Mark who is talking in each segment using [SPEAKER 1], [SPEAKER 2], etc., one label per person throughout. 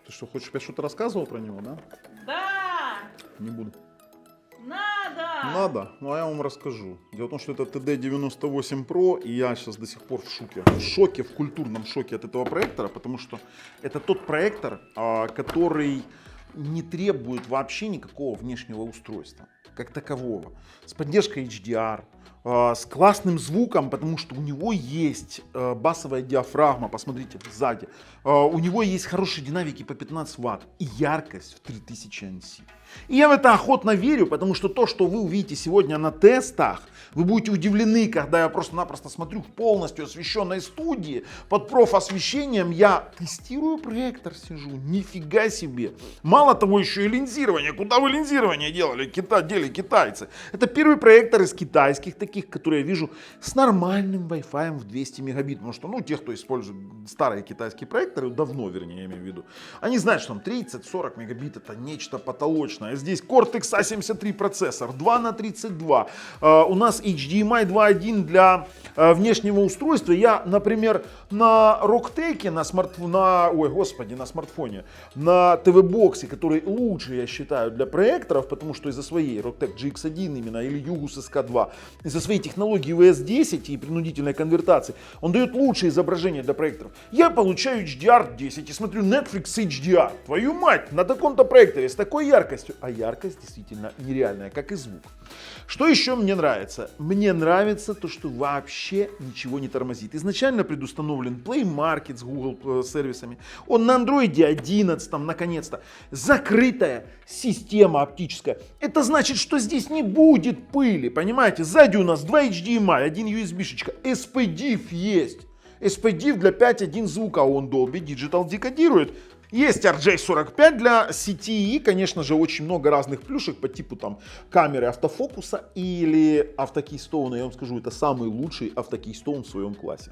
[SPEAKER 1] Ты что, хочешь, я что-то рассказывал про него, да?
[SPEAKER 2] Да!
[SPEAKER 1] Не буду.
[SPEAKER 2] Надо!
[SPEAKER 1] Надо, ну а я вам расскажу. Дело в том, что это TD98 Pro, и я сейчас до сих пор в шоке. В шоке, в культурном шоке от этого проектора, потому что это тот проектор, который не требует вообще никакого внешнего устройства, как такового. С поддержкой HDR, с классным звуком, потому что у него есть басовая диафрагма, посмотрите, сзади. У него есть хорошие динамики по 15 Вт и яркость в 3000 ANSI. И я в это охотно верю, потому что то, что вы увидите сегодня на тестах, вы будете удивлены, когда я просто-напросто смотрю в полностью освещенной студии, под профосвещением я тестирую проектор, сижу, нифига себе. Мало того, еще и линзирование. Куда вы линзирование делали? Делали китайцы. Это первый проектор из китайских таких, которые я вижу с нормальным Wi-Fi в 200 мегабит. Потому что, те, кто использует старые китайские проекторы, давно, вернее, я имею в виду, они знают, что там 30-40 мегабит это нечто потолочное. Здесь Cortex A73 процессор, 2 на 32. У нас HDMI 2.1 для внешнего устройства. Я, например, на Rocktake, на смартфоне, на ТВ-боксе, который лучше, я считаю, для проекторов, потому что из-за своей Rocktake GX1 именно, или Yugus SK2, из-за своей технологии VS10 и принудительной конвертации, он дает лучшее изображение для проекторов. Я получаю HDR10 и смотрю Netflix HDR. Твою мать, на таком-то проекторе с такой яркостью. А яркость действительно нереальная, как и звук. Что еще мне нравится? Мне нравится то, что вообще ничего не тормозит. Изначально предустановлен Play Market с Google сервисами. Он на Android 11, наконец-то. Закрытая система оптическая. Это значит, что здесь не будет пыли, понимаете? Сзади у нас 2 HDMI, 1 USB-шечка. SPDIF есть. SPDIF для 5.1 звука, он Dolby Digital декодирует. Есть RJ45 для сети и, конечно же, очень много разных плюшек по типу камеры автофокуса или автокейстоуна. Я вам скажу, это самый лучший автокейстоун в своем классе.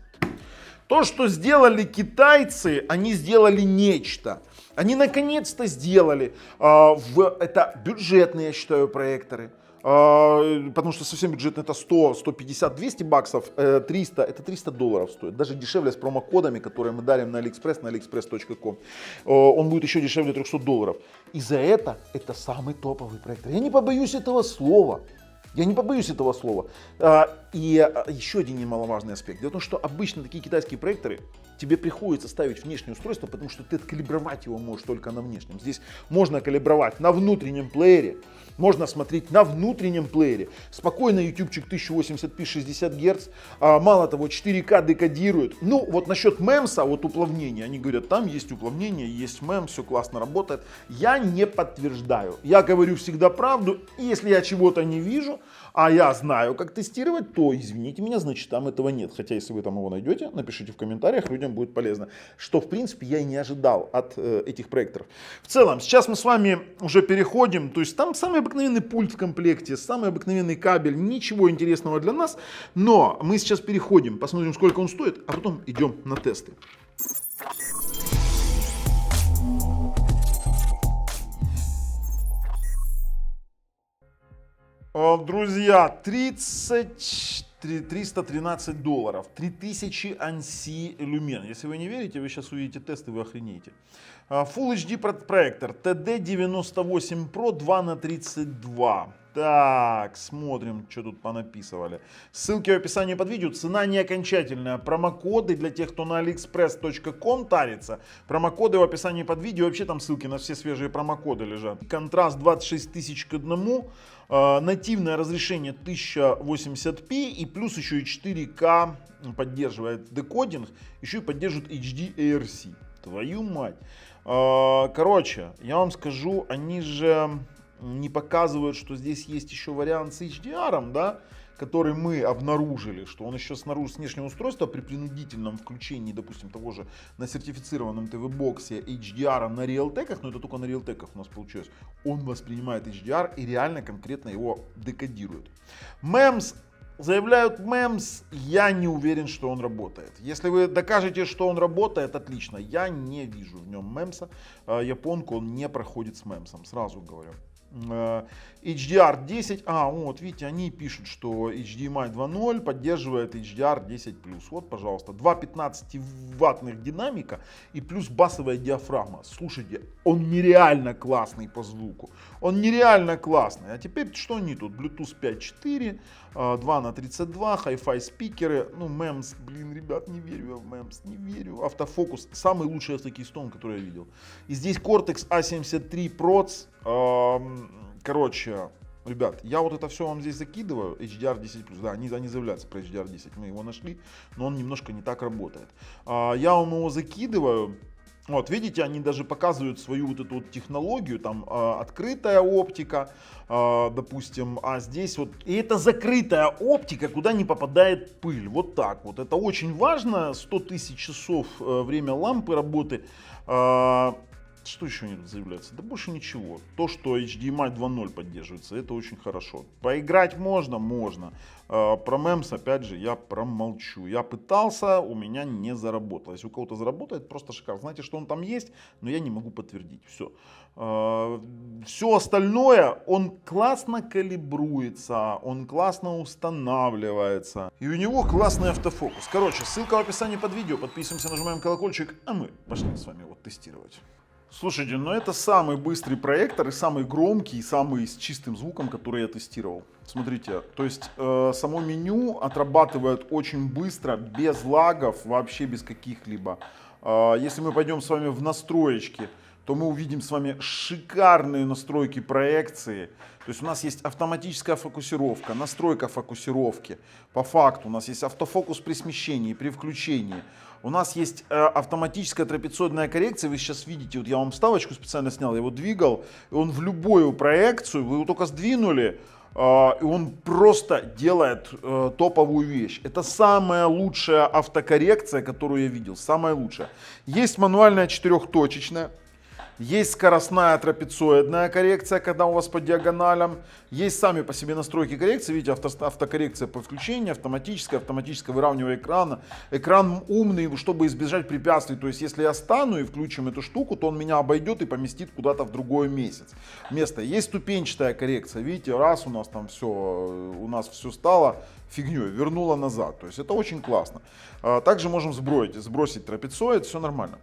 [SPEAKER 1] То, что сделали китайцы, они сделали нечто. Они наконец-то сделали. Это бюджетные, я считаю, проекторы. Потому что совсем бюджетно это 100, 150, 200 баксов, 300, это $300 стоит. Даже дешевле с промокодами, которые мы дарим на AliExpress, на aliexpress.com. Он будет еще дешевле $300. И за это самый топовый проектор. Я не побоюсь этого слова. Я не побоюсь этого слова. И еще один немаловажный аспект. Дело в том, что обычно такие китайские проекторы тебе приходится ставить внешнее устройство, потому что ты откалибровать его можешь только на внешнем. Здесь можно калибровать на внутреннем плеере, можно смотреть на внутреннем плеере. Спокойно ютубчик 1080p 60 Гц. Мало того, 4К декодирует. Вот насчет мемса, уплавнения, они говорят, там есть уплавнение, есть мем, все классно работает. Я не подтверждаю. Я говорю всегда правду. И если я чего-то не вижу, а я знаю, как тестировать, то, извините меня, значит, там этого нет. Хотя, если вы там его найдете, напишите в комментариях, людям будет полезно. Что, в принципе, я и не ожидал от этих проекторов. В целом, сейчас мы с вами уже переходим. То есть, там самый обыкновенный пульт в комплекте, самый обыкновенный кабель, ничего интересного для нас. Но мы сейчас переходим, посмотрим, сколько он стоит, а потом идем на тесты. Друзья, $313, $3000 ANSI люмен. Если вы не верите, вы сейчас увидите тесты, вы охренеете. Full HD проектор TD98 Pro 2 на 32. Так, смотрим, что тут понаписывали. Ссылки в описании под видео. Цена не окончательная. Промокоды для тех, кто на aliexpress.com тарится. Промокоды в описании под видео. Вообще там ссылки на все свежие промокоды лежат. Контраст 26000 к 1. Нативное разрешение 1080p и плюс еще и 4К поддерживает декодинг. Еще и поддерживает HD ARC. Твою мать. Короче, я вам скажу, они же не показывают, что здесь есть еще вариант с HDR, да, который мы обнаружили, что он еще снаружи с внешнего устройства при принудительном включении, допустим, того же на сертифицированном ТВ-боксе HDR на Realtek, но это только на Realtek у нас получилось, он воспринимает HDR и реально конкретно его декодирует. MEMS. Заявляют MEMS, я не уверен, что он работает. Если вы докажете, что он работает, отлично. Я не вижу в нем MEMS. Японку он не проходит с MEMS, сразу говорю. HDR10, вот видите, они пишут, что HDMI 2.0 поддерживает HDR10+. Вот, пожалуйста, 2,15 ваттных динамика и плюс басовая диафрагма. Слушайте, он нереально классный по звуку, он нереально классный. А теперь что они тут? Bluetooth 5.4, 2х32, Hi-Fi спикеры, MEMS, ребят, не верю я в MEMS, не верю. Автофокус, самый лучший автокейстон, который я видел. И здесь Cortex A73 Proц. Короче, ребят, я вот это все вам здесь закидываю, HDR10+, да, они заявляются про HDR10, мы его нашли, но он немножко не так работает. Я вам его закидываю, вот видите, они даже показывают свою вот эту вот технологию, там открытая оптика, допустим, а здесь вот, и это закрытая оптика, куда не попадает пыль, вот так вот, это очень важно, 100 тысяч часов время лампы работы. Что еще они тут заявляются? Да больше ничего. То, что HDMI 2.0 поддерживается, это очень хорошо. Поиграть можно? Можно. Про MEMS, опять же, я промолчу. Я пытался, у меня не заработало. Если у кого-то заработает, просто шикарно. Знаете, что он там есть, но я не могу подтвердить. Все. Все остальное, он классно калибруется, он классно устанавливается. И у него классный автофокус. Короче, ссылка в описании под видео. Подписываемся, нажимаем колокольчик, а мы пошли с вами его тестировать. Слушайте, это самый быстрый проектор и самый громкий, и самый с чистым звуком, который я тестировал. Смотрите, то есть само меню отрабатывает очень быстро, без лагов, вообще без каких-либо. Если мы пойдем с вами в настроечки, то мы увидим с вами шикарные настройки проекции. То есть у нас есть автоматическая фокусировка, настройка фокусировки. По факту у нас есть автофокус при смещении, при включении. У нас есть автоматическая трапециодная коррекция. Вы сейчас видите, вот я вам вставочку специально снял, я его двигал. И он в любую проекцию, вы его только сдвинули, и он просто делает топовую вещь. Это самая лучшая автокоррекция, которую я видел. Самая лучшая. Есть мануальная четырехточечная. Есть скоростная трапециоидная коррекция, когда у вас по диагоналям. Есть сами по себе настройки коррекции. Видите, автокоррекция по включению, автоматическое выравнивание экрана. Экран умный, чтобы избежать препятствий. То есть, если я стану и включим эту штуку, то он меня обойдет и поместит куда-то в другое место. Есть ступенчатая коррекция. Видите, раз у нас все стало фигней, вернуло назад. То есть, это очень классно. Также можем сбросить трапециоид, все нормально.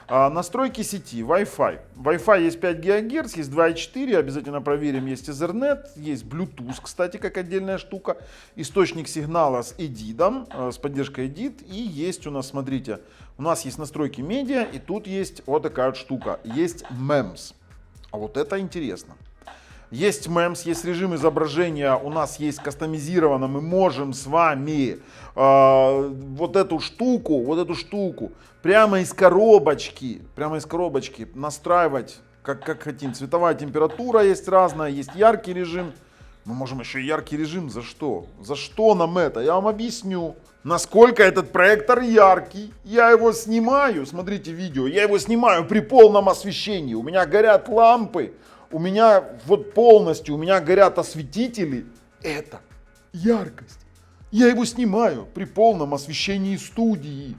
[SPEAKER 1] Настройки сети, Wi-Fi. Wi-Fi есть 5 ГГц, есть 2,4, обязательно проверим, есть Ethernet, есть Bluetooth, кстати, как отдельная штука. Источник сигнала с EDID, с поддержкой EDID. И есть у нас, смотрите, у нас есть настройки медиа, и тут есть вот такая вот штука, есть MEMS. А вот это интересно. Есть MEMS, есть режим изображения, у нас есть кастомизировано, мы можем с вами вот эту штуку прямо из коробочки настраивать, как хотим. Цветовая температура есть разная, есть яркий режим. Мы можем еще и яркий режим. За что? За что нам это? Я вам объясню. Насколько этот проектор яркий. Я его снимаю, смотрите видео, я его снимаю при полном освещении. У меня горят лампы. У меня вот полностью, у меня горят осветители. Это яркость. Я его снимаю при полном освещении студии.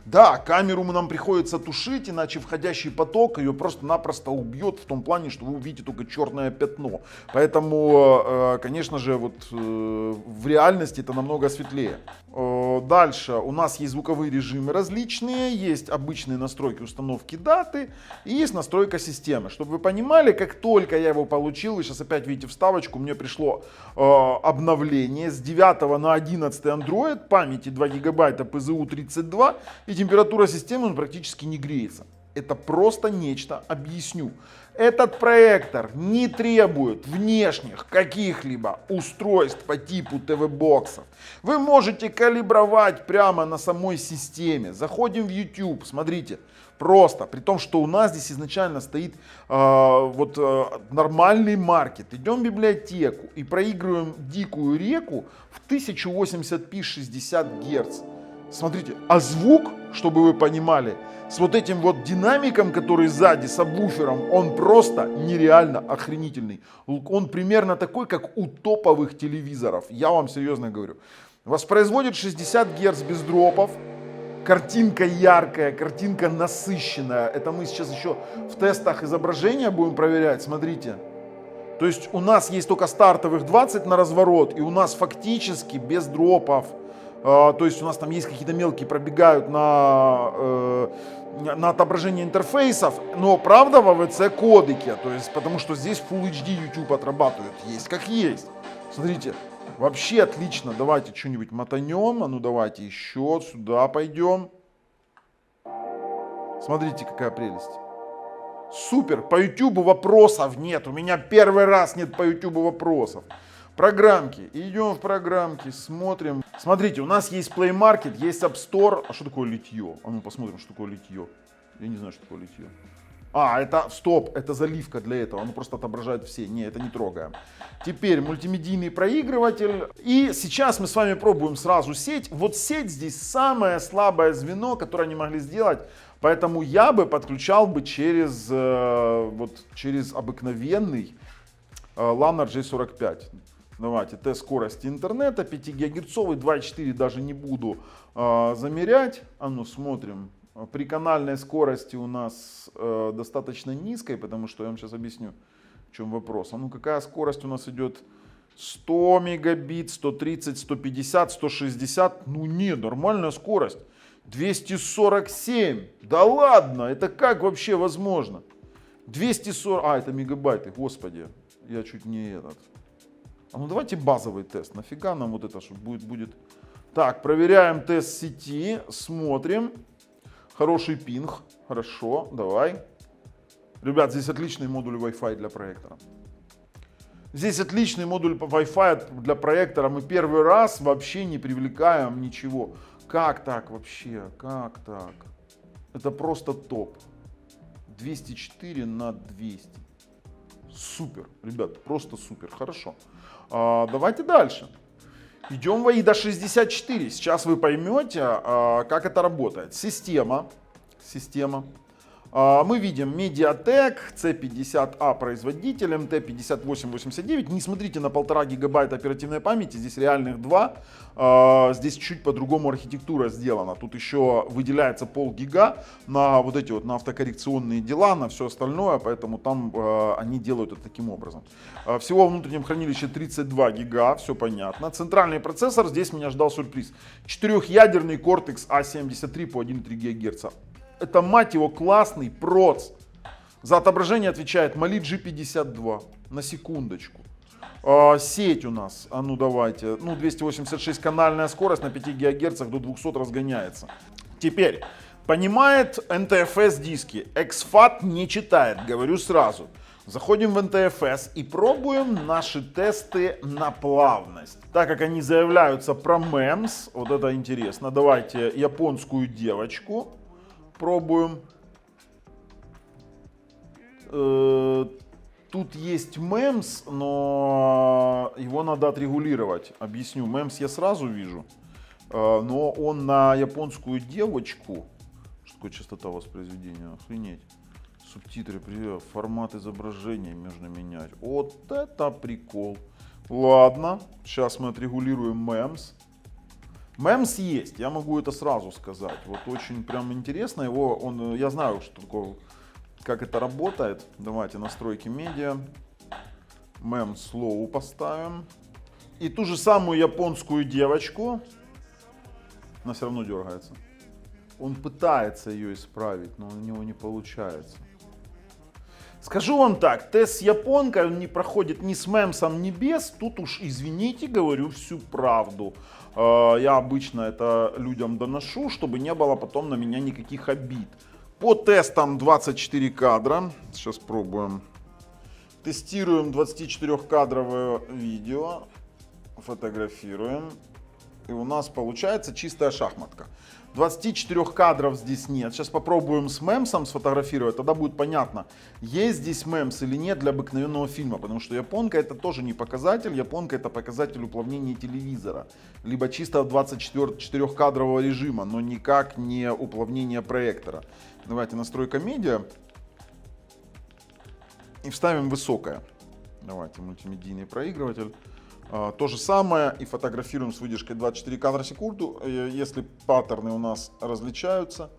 [SPEAKER 1] Да, камеру нам приходится тушить, иначе входящий поток ее просто-напросто убьет в том плане, что вы увидите только черное пятно. Поэтому, конечно же, в реальности это намного светлее. Дальше у нас есть звуковые режимы различные, есть обычные настройки установки даты и есть настройка системы. Чтобы вы понимали, как только я его получил, вы сейчас опять видите вставочку, мне пришло обновление с 9 на 11 Android, памяти 2 гигабайта, ПЗУ 32 и температура системы он практически не греется. Это просто нечто, объясню. Этот проектор не требует внешних каких-либо устройств по типу ТВ-боксов. Вы можете калибровать прямо на самой системе. Заходим в YouTube, смотрите, просто, при том, что у нас здесь изначально стоит нормальный маркет. Идем в библиотеку и проигрываем дикую реку в 1080p 60 Гц. Смотрите, а звук, чтобы вы понимали, с вот этим вот динамиком, который сзади, с сабвуфером, он просто нереально охренительный. Он примерно такой, как у топовых телевизоров. Я вам серьезно говорю. Воспроизводит 60 Гц без дропов. Картинка яркая, картинка насыщенная. Это мы сейчас еще в тестах изображения будем проверять. Смотрите. То есть у нас есть только стартовых 20 на разворот, и у нас фактически без дропов. То есть у нас там есть какие-то мелкие пробегают на отображение интерфейсов, но правда в AVC кодеке, то есть потому что здесь Full HD YouTube отрабатывает, есть как есть. Смотрите, вообще отлично. Давайте что-нибудь мотанем, а ну давайте еще сюда пойдем. Смотрите, какая прелесть. Супер, по YouTube вопросов нет, у меня первый раз нет по YouTube вопросов. Программки, идем в программки, смотрим. Смотрите, у нас есть Play Market, есть App Store. А что такое литье? А ну посмотрим, что такое литье. Я не знаю, что такое литье. Это, стоп, это заливка для этого, он просто отображает все. Не, это не трогаем. Теперь мультимедийный проигрыватель. И сейчас мы с вами пробуем сразу сеть. Вот сеть здесь самое слабое звено, которое они могли сделать. Поэтому я бы подключал бы через обыкновенный LAN RJ45. Давайте, тест скорости интернета, 5 ГГц, 2.4 даже не буду замерять. А ну смотрим. При канальной скорости у нас достаточно низкой, потому что я вам сейчас объясню, в чем вопрос. А ну какая скорость у нас идет? 100 мегабит, 130, 150, 160. Ну не, нормальная скорость. 247. Да ладно, это как вообще возможно? 240, это мегабайты, господи. Я чуть не этот. А ну давайте базовый тест. Нафига нам вот это, что будет. Так, проверяем тест сети, смотрим. Хороший пинг, хорошо, давай. Ребят, здесь отличный модуль Wi-Fi для проектора. Здесь отличный модуль Wi-Fi для проектора. Мы первый раз вообще не привлекаем ничего. Как так вообще? Как так? Это просто топ. 204 на 200. Супер, ребят, просто супер, хорошо. Давайте дальше. Идем в AIDA 64. Сейчас вы поймете, как это работает. Система. Мы видим Mediatek C50A производитель, MT5889. Не смотрите на 1,5 гигабайта оперативной памяти, здесь реальных 2. Здесь чуть по-другому архитектура сделана. Тут еще выделяется полгига на вот эти вот на автокоррекционные дела, на все остальное, поэтому там они делают это таким образом. Всего в внутреннем хранилище 32 гига, все понятно. Центральный процессор, здесь меня ждал сюрприз. 4-ядерный Cortex A73 по 1,3 ГГц. Это, мать его, классный проц. За отображение отвечает Mali G52. На секундочку. Сеть у нас, а ну давайте, 286 канальная скорость на 5 ГГц до 200 разгоняется. Теперь, понимает NTFS диски. exFAT не читает, говорю сразу. Заходим в NTFS и пробуем наши тесты на плавность. Так как они заявляются про MEMS, вот это интересно. Давайте японскую девочку. Пробуем. Тут есть MEMS, но его надо отрегулировать. Объясню. MEMS я сразу вижу, но он на японскую девочку. Что такое частота воспроизведения? Охренеть. Субтитры, формат изображения можно менять. Вот это прикол. Ладно, сейчас мы отрегулируем MEMS. MEMS есть, я могу это сразу сказать. Вот очень прям интересно его, я знаю, что такое, как это работает. Давайте настройки медиа. MEMS Low поставим. И ту же самую японскую девочку. Она все равно дергается. Он пытается ее исправить, но у него не получается. Скажу вам так, тест с японкой он не проходит ни с MEMS, ни без. Тут уж, извините, говорю всю правду. Я обычно это людям доношу, чтобы не было потом на меня никаких обид. По тестам 24 кадра. Сейчас пробуем. Тестируем 24-кадровое видео. Фотографируем. И у нас получается чистая шахматка. 24 кадров здесь нет. Сейчас попробуем с MEMS сфотографировать. Тогда будет понятно, есть здесь MEMS или нет для обыкновенного фильма. Потому что японка это тоже не показатель. Японка это показатель уплотнения телевизора. Либо чисто 24-кадрового режима, но никак не уплотнение проектора. Давайте настройка медиа. И вставим высокое. Давайте мультимедийный проигрыватель. То же самое и фотографируем с выдержкой 24 кадра в секунду. Если паттерны у нас различаются,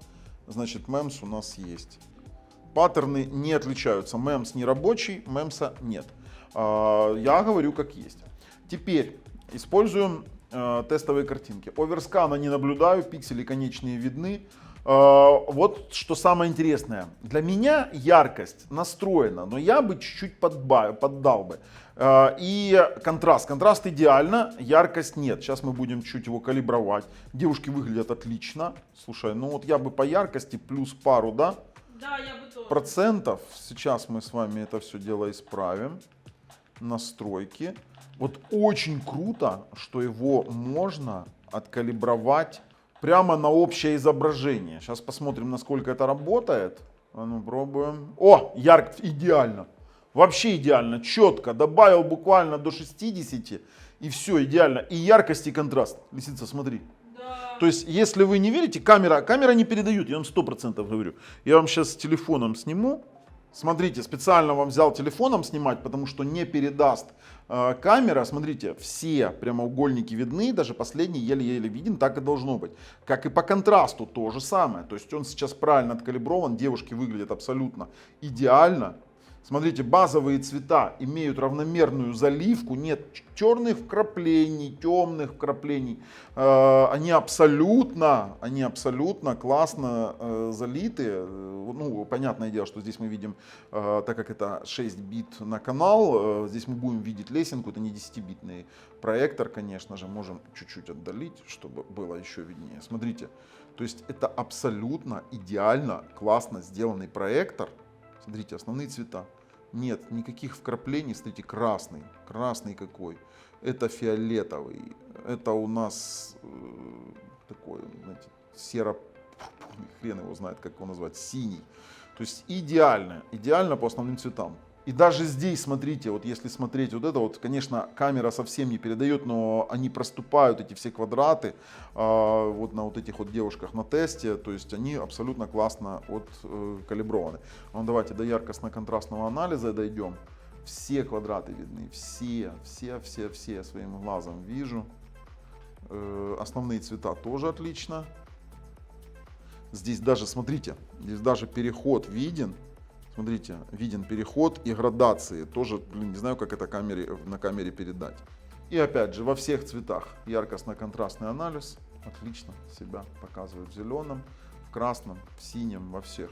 [SPEAKER 1] значит MEMS у нас есть. Паттерны не отличаются. MEMS не рабочий, MEMS нет. Я говорю как есть. Теперь используем тестовые картинки. Оверскана не наблюдаю, пиксели конечные видны. Вот что самое интересное. Для меня яркость настроена, но я бы чуть-чуть поддал бы. И контраст. Контраст идеально, яркость нет. Сейчас мы будем чуть его калибровать. Девушки выглядят отлично. Слушай, ну вот я бы по яркости плюс пару, да?
[SPEAKER 2] Да, я бы тоже.
[SPEAKER 1] Процентов. Сейчас мы с вами это все дело исправим. Настройки. Вот очень круто, что его можно откалибровать прямо на общее изображение. Сейчас посмотрим, насколько это работает. А ну, пробуем. О, яркость, идеально. Вообще идеально, четко. Добавил буквально до 60 и все, идеально. И яркость, и контраст. Лисица, смотри.
[SPEAKER 2] Да.
[SPEAKER 1] То есть, если вы не верите, камера не передает, я вам 100% говорю. Я вам сейчас с телефоном сниму. Смотрите, специально вам взял телефоном снимать, потому что не передаст камера. Смотрите, все прямоугольники видны, даже последний еле-еле виден, так и должно быть. Как и по контрасту то же самое. То есть он сейчас правильно откалиброван, девушки выглядят абсолютно идеально. Смотрите, базовые цвета имеют равномерную заливку, нет черных вкраплений, темных вкраплений. Они абсолютно классно залиты. Ну, понятное дело, что здесь мы видим, так как это 6 бит на канал, здесь мы будем видеть лесенку, это не 10-битный проектор, конечно же, можем чуть-чуть отдалить, чтобы было еще виднее. Смотрите, то есть это абсолютно идеально, классно сделанный проектор. Смотрите, основные цвета. Нет никаких вкраплений. Смотрите, красный. Красный какой. Это фиолетовый. Это у нас такой, знаете, серо-пурпурный. Хрен его знает, как его назвать. Синий. То есть идеально. Идеально по основным цветам. И даже здесь, смотрите, вот если смотреть вот это вот, конечно, камера совсем не передает, но они проступают, эти все квадраты, вот на вот этих вот девушках на тесте, то есть они абсолютно классно вот калиброваны. Ну, давайте до яркостно-контрастного анализа дойдем. Все квадраты видны, все своим глазом вижу. Основные цвета тоже отлично. Здесь даже, смотрите, здесь даже переход виден. Смотрите, виден переход и градации. Тоже, не знаю, как это на камере передать. И опять же, во всех цветах яркостно-контрастный анализ. Отлично себя показывает в зеленом, в красном, в синем, во всех.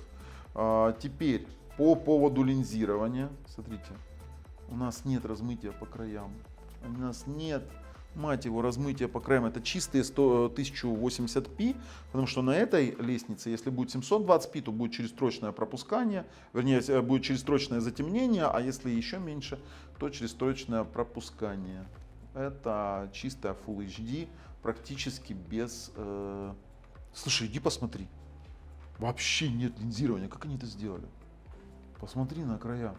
[SPEAKER 1] Теперь по поводу линзирования. Смотрите, у нас нет размытия по краям. У нас нет, мать его, размытия по краям. Это чистые 1080p, потому что на этой лестнице, если будет 720p, то будет черестрочное пропускание, вернее, будет черестрочное затемнение, а если еще меньше, то черестрочное пропускание. Это чистая Full HD, практически без... Слушай, иди посмотри. Вообще нет линзирования. Как они это сделали? Посмотри на края.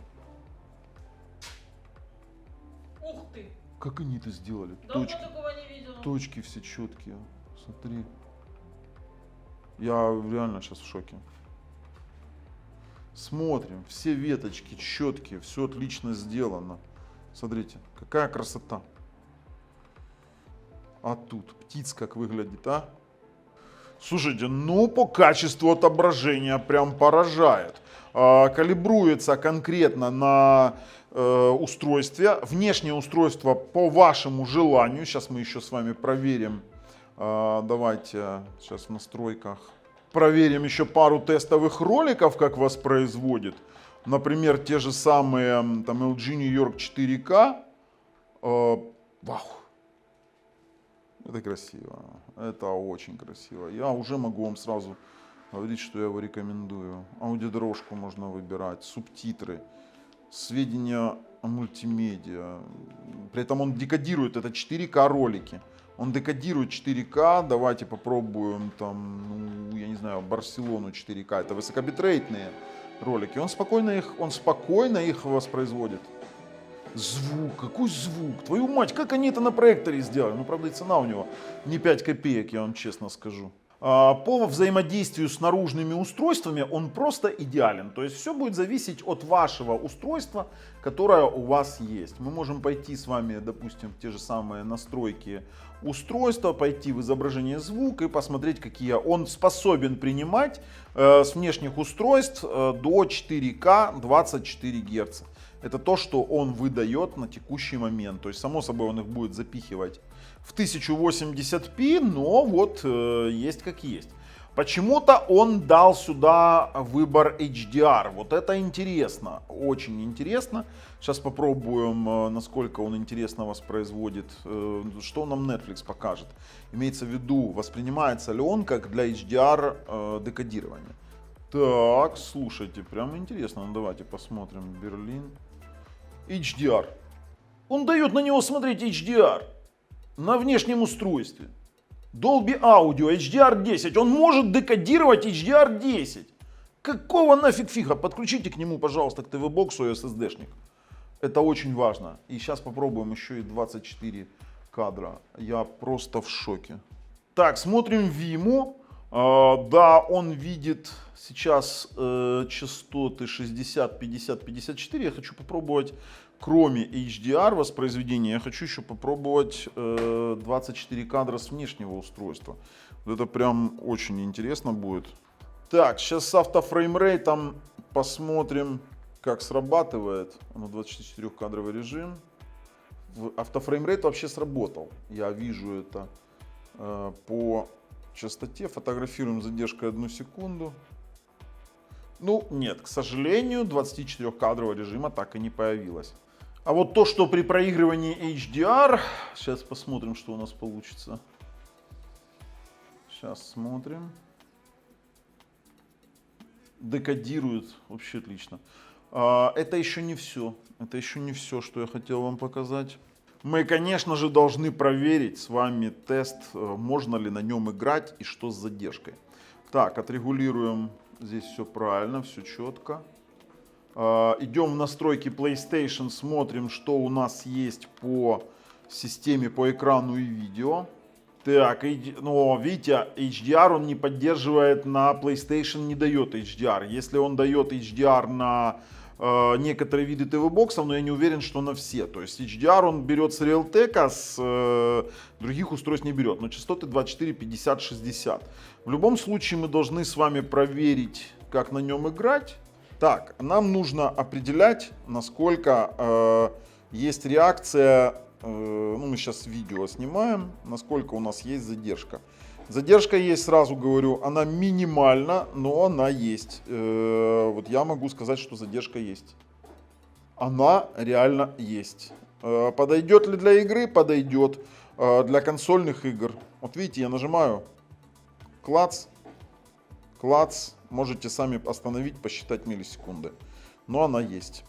[SPEAKER 2] Ух ты.
[SPEAKER 1] Как они это сделали?
[SPEAKER 2] Давно такого не видела.
[SPEAKER 1] Точки все четкие. Смотри. Я реально сейчас в шоке. Смотрим. Все веточки четкие. Все отлично сделано. Смотрите, какая красота. А тут птиц как выглядит, а? Слушайте, ну по качеству отображения прям поражает. Калибруется конкретно на устройстве. Внешнее устройство по вашему желанию. Сейчас мы еще с вами проверим. Давайте сейчас в настройках. Проверим еще пару тестовых роликов, как воспроизводит. Например, те же самые там LG New York 4K. Вау. Это красиво. Это очень красиво. Я уже могу вам сразу говорить, что я его рекомендую. Аудиодорожку можно выбирать, субтитры, сведения о мультимедиа. При этом он декодирует, это 4К ролики. Он декодирует 4К. Давайте попробуем там, ну, я не знаю, Барселону 4К. Это высокобитрейтные ролики. Он спокойно их воспроизводит. Звук, какой звук? Твою мать, как они это на проекторе сделали? Ну, правда, и цена у него не 5 копеек, я вам честно скажу. По взаимодействию с наружными устройствами он просто идеален. То есть все будет зависеть от вашего устройства, которое у вас есть. Мы можем пойти с вами, допустим, в те же самые настройки устройства, пойти в изображение звука и посмотреть, какие он способен принимать с внешних устройств до 4К 24 Гц. Это то, что он выдает на текущий момент. То есть, само собой, он их будет запихивать в 1080p, но вот есть как есть. Почему-то он дал сюда выбор HDR. Вот это интересно, очень интересно. Сейчас попробуем, насколько он интересно воспроизводит, что нам Netflix покажет. Имеется в виду, воспринимается ли он как для HDR декодирования. Так, слушайте, прям интересно. Ну, давайте посмотрим. Берлин. HDR. Он дает на него смотреть HDR на внешнем устройстве. Dolby Audio, HDR10. Он может декодировать HDR10. Какого нафиг фига? Подключите к нему, пожалуйста, к ТВ-боксу SSD-шник. Это очень важно. И сейчас попробуем еще и 24 кадра. Я просто в шоке. Так, смотрим Vimo. Да, он видит сейчас частоты 60, 50, 54. Я хочу попробовать, кроме HDR воспроизведения, я хочу еще попробовать 24 кадра с внешнего устройства. Вот это прям очень интересно будет. Так, сейчас с автофреймрейтом посмотрим, как срабатывает. 24-кадровый режим. Автофреймрейт вообще сработал. Я вижу это по частоте. Фотографируем с задержкой 1 секунду. Ну, нет, к сожалению, 24-кадрового режима так и не появилось. А вот то, что при проигрывании HDR, сейчас посмотрим, что у нас получится. Сейчас смотрим. Декодирует, вообще отлично. Это еще не все. Это еще не все, что я хотел вам показать. Мы, конечно же, должны проверить с вами тест, можно ли на нем играть и что с задержкой. Так, отрегулируем. Здесь все правильно, все четко. Идем в настройки PlayStation, смотрим, что у нас есть по системе, по экрану и видео. Так, ну, видите, HDR он не поддерживает на PlayStation, не дает HDR. Если он дает HDR на некоторые виды ТВ-боксов, но я не уверен, что на все. То есть HDR он берет с Realtek, а с других устройств не берет. Но частоты 24, 50, 60. В любом случае мы должны с вами проверить, как на нем играть. Так, нам нужно определять, насколько есть реакция. Ну, мы сейчас видео снимаем, насколько у нас есть задержка. Задержка есть, сразу говорю, она минимальна, но она есть. Вот я могу сказать, что задержка есть. Она реально есть. Подойдет ли для игры? Подойдет. Для консольных игр. Вот видите, я нажимаю. Клац. Клац. Можете сами остановить, посчитать миллисекунды. Но она есть.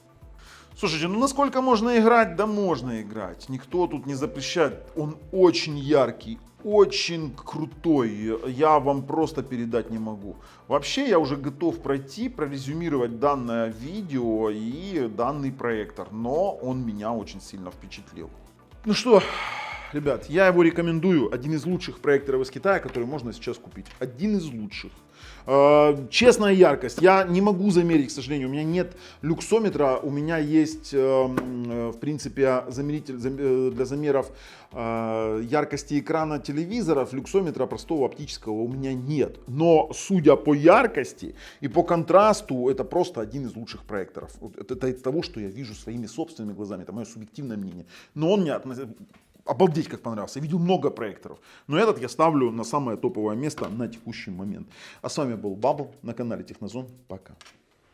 [SPEAKER 1] Слушайте, ну насколько можно играть? Да можно играть. Никто тут не запрещает. Он очень яркий, очень крутой. Я вам просто передать не могу. Вообще я уже готов пройти, прорезюмировать данное видео и данный проектор. Но он меня очень сильно впечатлил. Ну что, ребят, я его рекомендую. Один из лучших проекторов из Китая, который можно сейчас купить. Один из лучших. Честная яркость. Я не могу замерить, к сожалению. У меня нет люксометра. У меня есть, в принципе, замеритель для замеров яркости экрана телевизоров. Люксометра простого оптического у меня нет. Но, судя по яркости и по контрасту, это просто один из лучших проекторов. Это из того, что я вижу своими собственными глазами. Это мое субъективное мнение. Но он мне обалдеть как понравился. Я видел много проекторов. Но этот я ставлю на самое топовое место на текущий момент. А с вами был Бабл на канале Технозон. Пока.